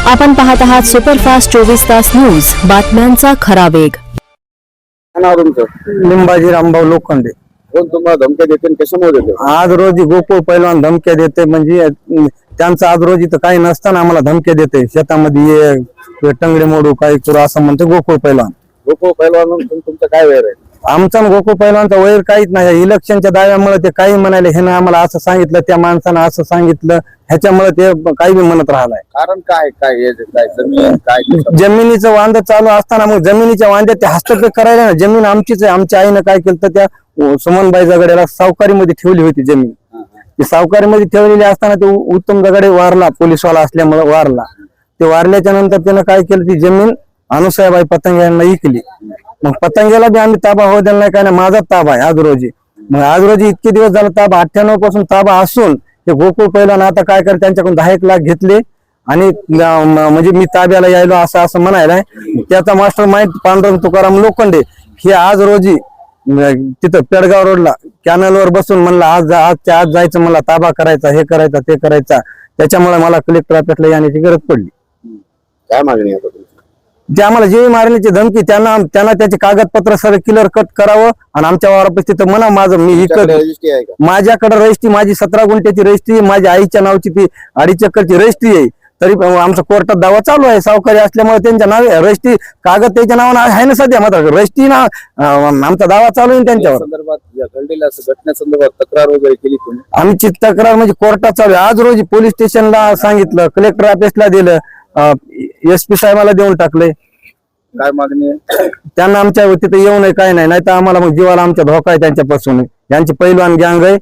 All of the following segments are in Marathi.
आपण पाहत आहात सुपरफास्ट 24 तास न्यूज, बातम्यांचा खरा वेग। नाव तुमचं? लिंबाजी रामभाऊ लोखंडे। कोण तुम्हाला धमक्या देते आणि कशामुळे देते? आज रोजी गोकुळ पैलवान धमक्या देते, म्हणजे त्यांचं आज रोजी तर काही नसताना आम्हाला धमक्या देते, शेतामध्ये ये टंगडे मोडू काही करू असं म्हणते गोकुळ पैलवान। गोकुळ पैलवान तुमचं काय वैर आहे? आमचा गोकुळ पैलवानचा वैर काहीच नाही। इलेक्शनच्या दाव्यामुळे ते काही म्हणाले, हे ना आम्हाला असं सांगितलं, त्या माणसानं असं सांगितलं, ह्याच्यामुळे ते काही बी म्हणत राहिलाय। कारण काय काय हे काय जमीन काय जमिनीचं वांद चालू असताना मग जमिनीच्या वांद्यात ते हस्तक्षेप करायला ना, जमीन आमचीच आहे। आमच्या आईनं काय केलं तर त्या सुमनबाई जगडेला सावकारीमध्ये ठेवली होती जमीन। ती सावकारीमध्ये ठेवलेली असताना ते उत्तम जगडे वारला, पोलीसवाला असल्यामुळे वारला। ते वारल्याच्या नंतर त्यानं काय केलं, ती जमीन अनुसयाबाई पतंग यांना विकली। मग पतंगेला बी आम्ही ताबा हो दिला नाही, काय ना माझा ताबा आहे आज रोजी। मग आज रोजी इतके दिवस झाला ताबा, 98 पासून ताबा असून हे गोकुळ पैलवान आता काय करते, त्यांच्याकडून 10 लाख घेतले आणि म्हणजे मी ताब्याला यायलो असं असं म्हणायला। त्याचा मास्टर माइंड पांडुरंग तुकाराम लोखंडे हे आज रोजी तिथं पेडगाव रोडला कॅनलवर बसून म्हणला आजच्या आज जायचं, मला ताबा करायचा, हे करायचा ते करायचा। त्याच्यामुळे मला कलेक्टर ऑफिसला येण्याची गरज पडली। काय मागणी आहे तुमची? जे आम्हाला जीव मारण्याची धमकी, त्यांना त्याचे कागदपत्र सगळे क्लिअर कट करावं आणि आमच्या वावरापाशी तिथं म्हणा माझं मी इकडे रजिस्ट्री आहे का? माझ्याकडे रजिस्ट्री, माझी 17 गुंठ्याची रजिस्ट्री, माझ्या आईच्या नावची ती 2.5 एकरची रजिस्ट्री आहे। तरी आमचा कोर्टात दावा चालू आहे, सावकारी असल्यामुळे त्यांच्या नावे रजिस्ट्री कागद त्याच्या नावानं आहे ना सध्या, मात्र रजिस्ट्री ना आमचा दावा चालू आहे त्यांच्यावर। संदर्भात या घडलेल्या घटनेसंदर्भात तक्रार वगैरे केली तुम्ही? आमची तक्रार म्हणजे कोर्टात चालू आहे। आज रोजी पोलीस स्टेशनला सांगितलं, कलेक्टर ऑफिसला दिलं, SP साहेबाला देऊन टाकले। काय मागणी आहे? त्यांना आमच्या तिथे येऊ नये, काय नाही, नाहीतर आम्हाला मग जीवाला आमच्या धोका आहे त्यांच्यापासून। यांची पैलवान गँग आहे,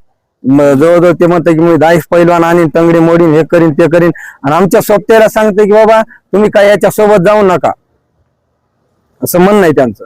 जवळजवळ ते म्हणते की मी 10 पैलवान आणि टंगडे मोडीन, हे करीन ते करीन, आणि आमच्या सोबत्याला सांगते की बाबा तुम्ही काय याच्या सोबत जाऊ नका, असं म्हणणं आहे त्यांचं।